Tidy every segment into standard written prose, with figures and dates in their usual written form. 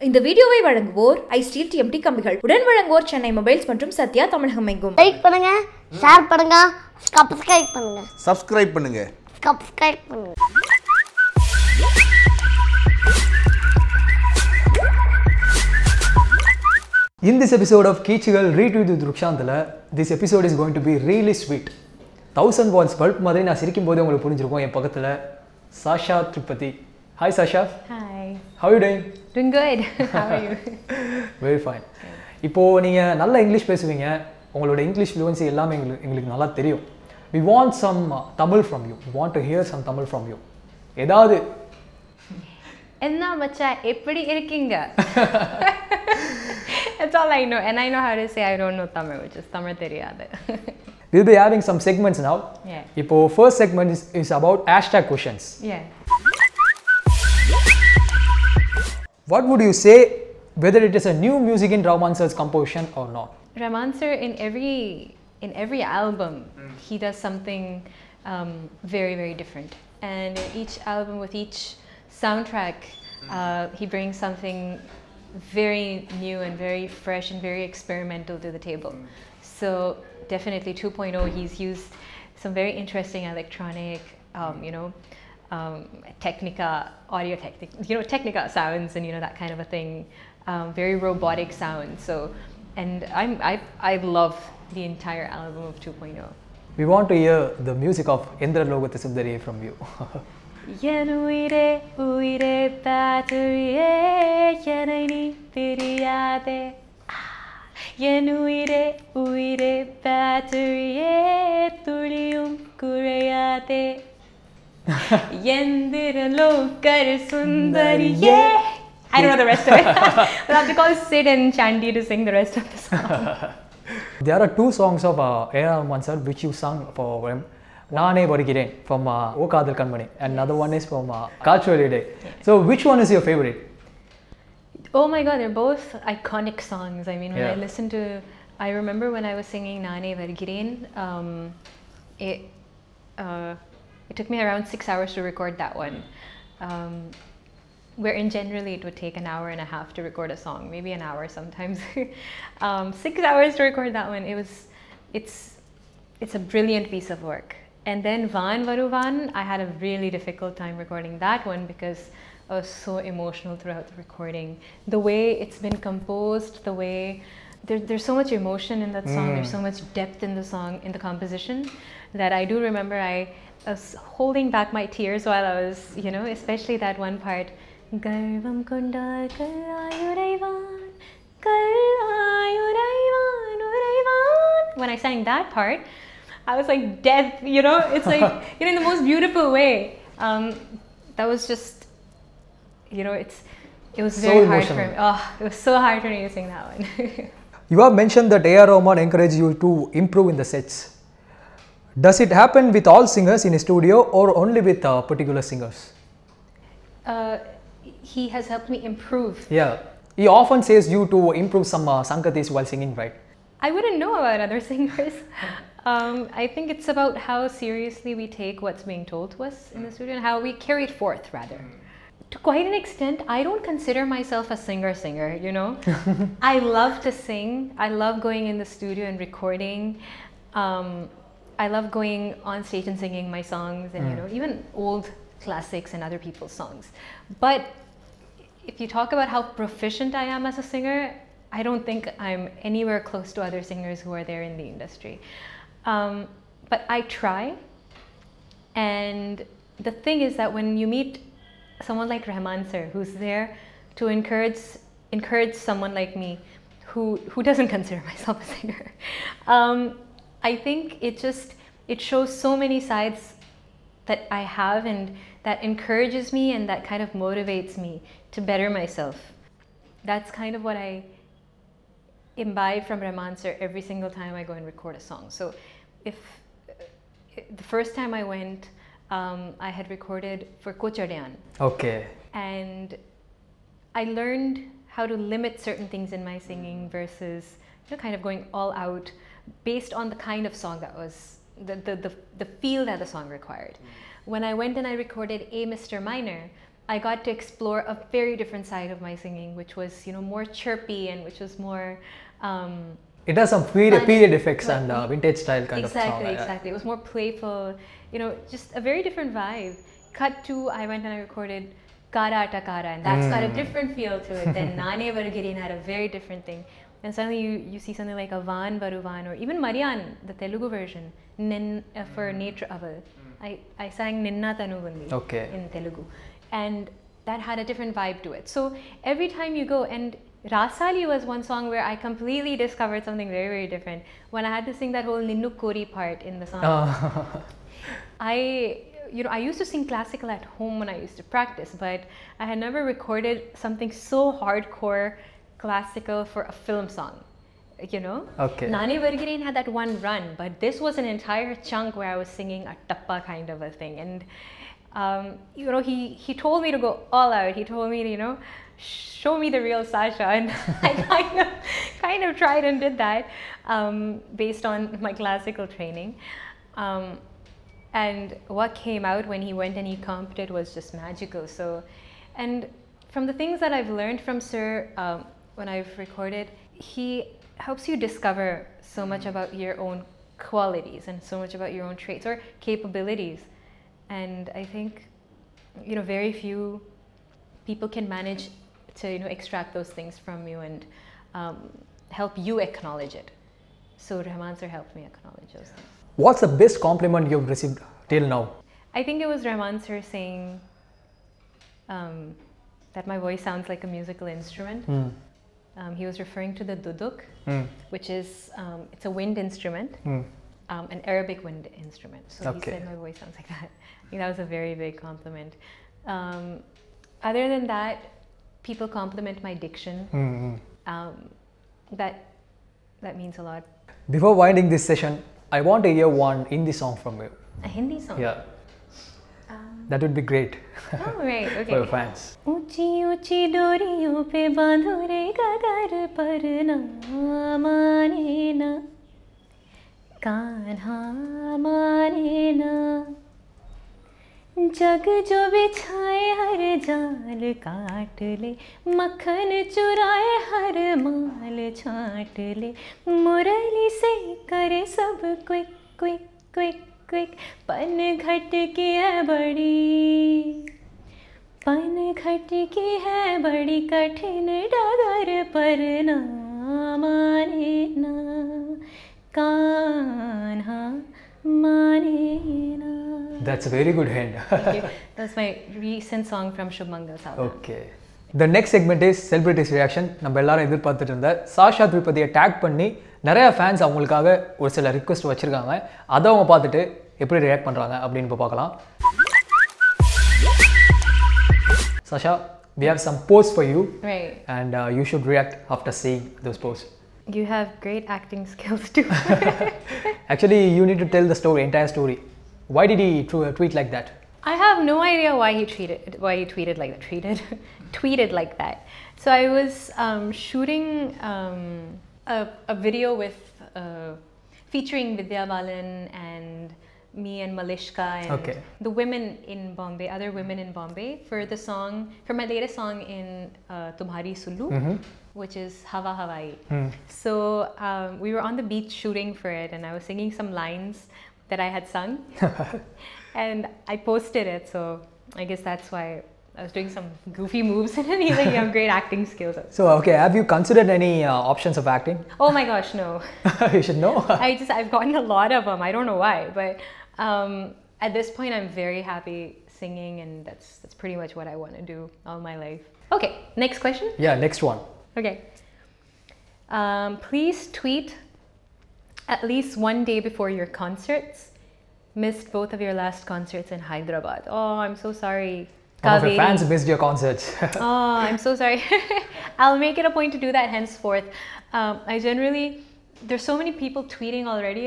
இந்த வீடியோவை வழங்குவோர் ஐஸ்டீல் டிஎம்டி கம்பிகள், உடன் வழங்குவோர் சென்னை மொபைல்ஸ் மற்றும் சத்யா தமிழகம் எங்கும். லைக் பண்ணுங்க, ஷேர் பண்ணுங்க, சப்ஸ்கிரைப் பண்ணுங்க. சப்ஸ்கிரைப் பண்ணுங்க. சப்ஸ்கிரைப் பண்ணுங்க. In this episode of Keechugal Retweet with Rukshanth, this episode is going to be really sweet. 1000 watts bulb மாதிரி நான் சிரிக்கும் போது உங்களுக்கு புரிஞ்சிருக்கும். என் பக்கத்துல Shashaa Tirupati. Hi Shashaa. Hi. How are you doing? Doing good. How are you? Very fine. இப்போ நீங்க நல்ல இங்கிலீஷ் பேசுவீங்க. உங்களோட இங்கிலீஷ் fluency எல்லாமே எங்களுக்கு நல்லா தெரியும். We want some Tamil from you. We want to hear some Tamil from you. ஏதாவது என்ன மச்சான் எப்படி இருக்கீங்க? That's all I know, and I know how to say I don't know Tamil, which is Tamil தெரியாது. We'll be having some segments now. Yeah. இப்போ first segment is about hashtag questions. Yeah. What would you say whether it is a new music in Rahman sir's composition or not? Rahman sir in every album he does something very very different, and in each album with each soundtrack he brings something very new and very fresh and very experimental to the table. So definitely 2.0 he's used some very interesting electronic Technica sounds and that kind of a thing, very robotic sounds. So and I love the entire album of 2.0. We want to hear the music of Endhira Logathu Sundariye from you. Yenuire uire batteriye yenai ni theriyade. Yenuire uire batteriye tuliyum kurayade. Endhira Logathu Sundariye. I don't know the rest of it. We'll have to call Sid and Chandy to sing the rest of the song. There are two songs of A R Rahman sir which you sung for him. Naane Varigireen from O Kadal Kanmani, and another one is from Kacholi Day. So which one is your favorite? Oh my god, they're both iconic songs. I mean, when I listen to, I remember when I was singing Naane Varigireen, it took me around 6 hours to record that one. Wherein generally it would take an hour and a half to record a song, maybe an hour sometimes. 6 hours to record that one. It's a brilliant piece of work. And then Van Varuvan, I had a really difficult time recording that one because I was so emotional throughout the recording. The way it's been composed, the way there's so much emotion in that song, there's so much depth in the song, in the composition, that I do remember I was holding back my tears while I was, especially that one part. Garvam kondal kallayuraivan kallayuraivan uraivan. When I sang that part, I was like death, it's like, in the most beautiful way. That was just, it was very hard for me. Oh, it was so hard for me to sing that one. You have mentioned that A R Rahman encouraged you to improve in the sets. Does it happen with all singers in a studio or only with particular singers? He has helped me improve. Yeah. He often says you to improve some sangatis while singing, right? I wouldn't know about other singers. I think it's about how seriously we take what's being told to us in the studio and how we carry it forth, rather. To quite an extent, I don't consider myself a singer, I love to sing. I love going in the studio and recording. I love going on stage and singing my songs and, even old classics and other people's songs. But if you talk about how proficient I am as a singer, I don't think I'm anywhere close to other singers who are there in the industry. But I try. And the thing is that when you meet someone like Rahman sir, who's there to encourage someone like me, who doesn't consider myself a singer, I think it shows so many sides that I have and that encourages me and that kind of motivates me to better myself. That's kind of what I imbibe from Rahman sir every single time I go and record a song. So if the first time I went, I had recorded for Kochadyan. Okay. And I learned how to limit certain things in my singing versus kind of going all out based on the kind of song that was the feel that the song required. When I went and I recorded A Mr. Minor, I got to explore a very different side of my singing, which was, more chirpy and which was more It has some period effects and vintage style kind of song. Exactly. It was more playful, just a very different vibe. Cut to, I went and I recorded Kara Takara, and that's got a different feel to it. Then Nane Vargirin had a very different thing. And suddenly you see something like Avan Varuvan, or even Marian, the Telugu version, for Nature Aval. I sang Ninna Tanuvundi in Telugu. And that had a different vibe to it. So every time you go, and Rasali was one song where I completely discovered something very, very different. When I had to sing that whole Ninnu Kori part in the song. I used to sing classical at home when I used to practice, but I had never recorded something so hardcore classical for a film song. Okay. Nane Vargirin had that one run, but this was an entire chunk where I was singing a tappa kind of a thing. And he told me to go all out. He told me to, show me the real Sasha, and I kind of tried and did that based on my classical training. And what came out when he went and he comped it was just magical. So, and from the things that I've learned from Sir when I've recorded, he helps you discover so much about your own qualities and so much about your own traits or capabilities. And I think, very few people can manage to, extract those things from you and help you acknowledge it. So Rahman sir helped me acknowledge those things. What's the best compliment you've received till now? I think it was Rahman sir saying that my voice sounds like a musical instrument. He was referring to the duduk, which is, it's a wind instrument, an Arabic wind instrument. So he said my voice sounds like that. I think that was a very big compliment. Other than that, people compliment my diction. That means a lot. Before winding this session, I want to hear one Hindi song from you. A Hindi song? Yeah. That would be great. Oh, right, okay. For your fans. ऊंची ऊंची डोरियों पे बांधो रे गगर पर ना माने ना कान्हा माने ना जग जो बिछाए हर जाल काट ले मक्खन चुराए हर माल छाट ले मुरली से करे सब क्विक क्विक क्विक क्विक पन घट की है बड़ी कठिन डगर पर ना माने ना कान्हा माने ना. That's a very good hand. Thank you. That's my recent song from Shubmangal's album. Okay. The next segment is celebrities reaction. நம்ம எல்லாரும் எதிர்பார்த்துட்டு இருந்த சாஷா திருப்பதியை டேக் பண்ணி நிறைய ஃபேன்ஸ் அவங்களுக்காக ஒரு சில ரிக்வெஸ்ட் வச்சிருக்காங்க. அதை அவங்க பார்த்துட்டு எப்படி ரியாக்ட் பண்றாங்க அப்படின்னு இப்போ பார்க்கலாம். Sasha, we have some posts for you. Right. And you should react after seeing those posts. You have great acting skills too. Actually, you need to tell the entire story. Why did he tweet like that? I have no idea why he tweeted like that. Tweeted like that. So I was shooting a video with featuring Vidya Balan and me and Malishka and the women in Bombay, other women in Bombay for my latest song in Tumhari Sulu, which is Hawa Hawaii. So we were on the beach shooting for it, and I was singing some lines that I had sung and I posted it, so I guess that's why I was doing some goofy moves and he's like, you have great acting skills. So have you considered any options of acting? Oh my gosh, no. You should know. I've gotten a lot of them. I don't know why, but at this point I'm very happy singing, and that's pretty much what I want to do all my life. Okay, next question? Yeah, next one. Okay. Please tweet at least one day before your concerts. Missed both of your last concerts in Hyderabad. Oh, I'm so sorry. One of your fans missed your concerts. Oh, I'm so sorry. I'll make it a point to do that henceforth. There's so many people tweeting already.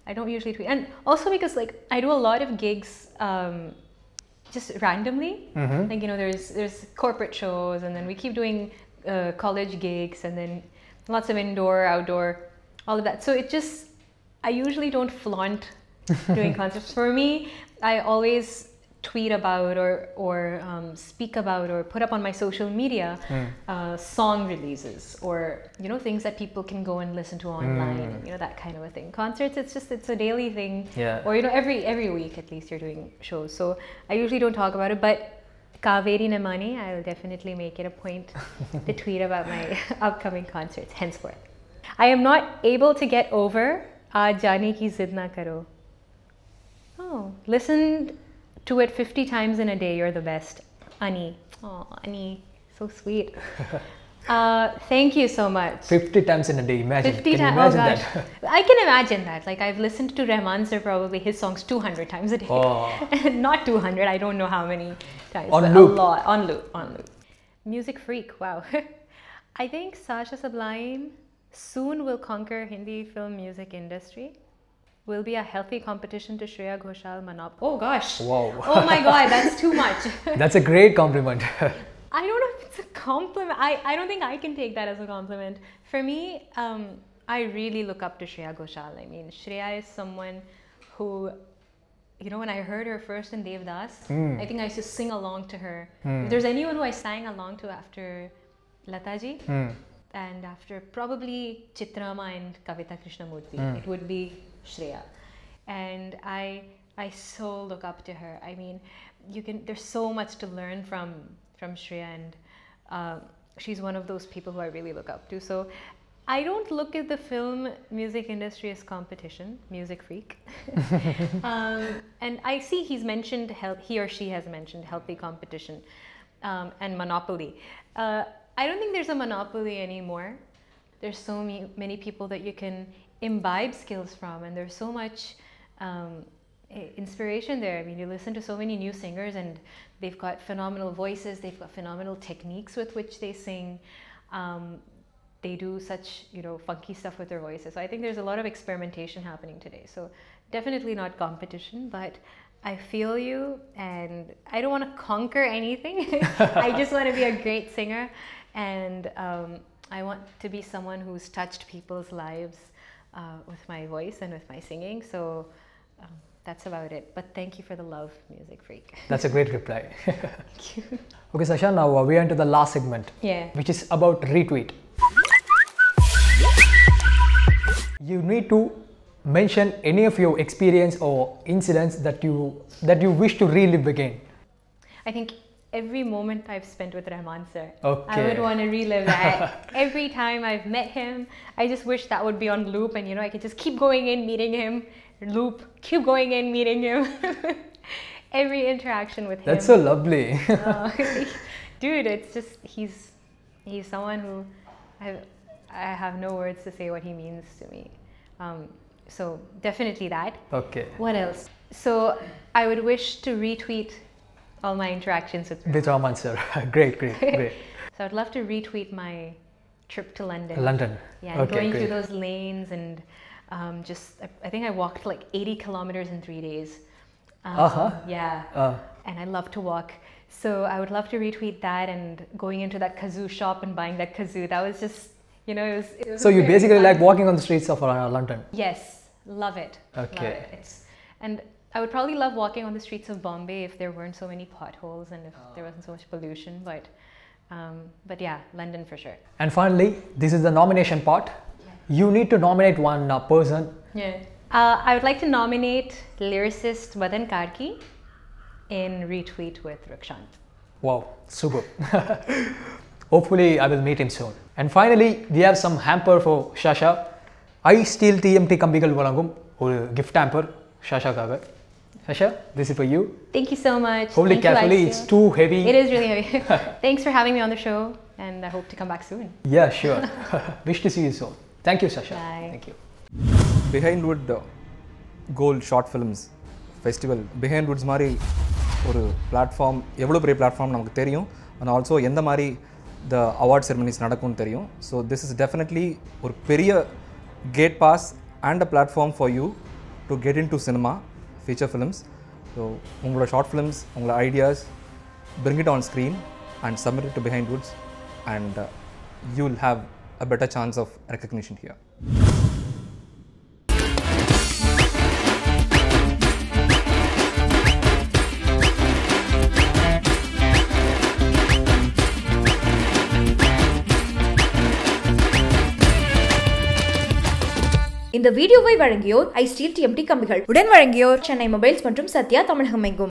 I don't usually tweet. And also because I do a lot of gigs just randomly. Like, there's corporate shows, and then we keep doing college gigs, and then lots of indoor, outdoor, all of that. So I usually don't flaunt doing concerts. For me, I always tweet about or speak about or put up on my social media song releases or things that people can go and listen to online, that kind of a thing. Concerts, it's a daily thing. Or every week at least you're doing shows, so I usually don't talk about it, but Kaveri Namani, I will definitely make it a point to tweet about my upcoming concerts henceforth. I am not able to get over Aaj Jaane Ki Zid Na Karo. Listen to it 50 times in a day. You're the best. Ani. Oh, Ani. So sweet. Thank you so much. 50 times in a day. Imagine. 50 times. Oh gosh. That? I can imagine that. Like, I've listened to Rahman sir probably his songs 200 times a day. Not 200. I don't know how many times. On loop. A lot. On loop. Music freak. Wow. I think Sasha Sublime soon will conquer Hindi film music industry. Will be a healthy competition to Shreya Ghoshal Oh gosh. Wow. Oh my god, that's too much. That's a great compliment. I don't know if it's a compliment. I don't think I can take that as a compliment. For me, I really look up to Shreya Ghoshal. I mean, Shreya is someone who, when I heard her first in Devdas, I think I used to sing along to her. If there's anyone who I sang along to after Lataji, and after probably Chitrama and Kavita Krishnamurthy, it would be Shreya. And I so look up to her. I mean, there's so much to learn from Shreya, and she's one of those people who I really look up to. So I don't look at the film music industry as competition, music freak. And I see he or she has mentioned healthy competition and monopoly. I don't think there's a monopoly anymore. There's so many people that you can imbibe skills from, and there's so much inspiration there. I mean, you listen to so many new singers and they've got phenomenal voices, they've got phenomenal techniques with which they sing. They do such, funky stuff with their voices. So I think there's a lot of experimentation happening today. So definitely not competition, but I feel you, and I don't want to conquer anything. I just want to be a great singer, and I want to be someone who's touched people's lives with my voice and with my singing. So that's about it. But thank you for the love, music freak. That's a great reply. Thank you. Okay, Sasha, now we enter the last segment, which is about Retweet. You need to mention any of your experience or incidents that you wish to relive again. I think every moment I've spent with Rahman sir, okay. I would want to relive that. Every time I've met him, I just wish that would be on loop, and I could just keep going in, meeting him, loop, keep going in, meeting him. Every interaction with him. That's so lovely. Dude, it's just, he's someone who I have no words to say what he means to me. So definitely that. Okay. What else? So I would wish to retweet all my interactions with Rahman sir. Great. So I'd love to retweet my trip to London. Yeah, okay, going great. through those lanes, and I think I walked like 80 kilometers in 3 days. Yeah. And I love to walk. So I would love to retweet that, and going into that kazoo shop and buying that kazoo. That was just, it was So you basically like walking on the streets of London? Yes, love it. Okay. Love it. And I would probably love walking on the streets of Bombay if there weren't so many potholes and if there wasn't so much pollution. But yeah, London for sure. And finally, this is the nomination part. You need to nominate one person. Yeah. I would like to nominate lyricist Madan Karki in Retweet with Rukshanth. Wow, super. Hopefully, I will meet him soon. And finally, we have some hamper for Shasha. I Steel TMT Kambigal Valangum, ஒரு gift hamper, Shasha. Shasha, this is for you. Thank you so much. Hold it carefully, it's too heavy. It is really heavy. Thanks for having me on the show, and I hope to come back soon. Yeah, sure. Wish to see you soon. Thank you, Shasha. Bye. Thank you. Behind Wood Gold Short Films Festival. Behind Woods மாதிரி ஒரு platform, எவ்வளோ பெரிய platform நமக்கு தெரியும், and also எந்த மாதிரி த award ceremonies நடக்கும்னு தெரியும். ஸோ திஸ் இஸ் டெஃபினெட்லி ஒரு பெரிய gate pass and a platform for you to get into cinema feature films. So உங்களோட ஷார்ட் ஃபிலிம்ஸ், உங்களோட ideas, bring it on screen and submit it to Behind Woods, and you will have a better chance of recognition here. இந்த வீடியோவை வழங்கியோர் ஐ steel TMT கம்பிகள். உடன் வழங்கியோர் Chennai mobiles மற்றும் சத்யா தமிழகம் எங்கும்.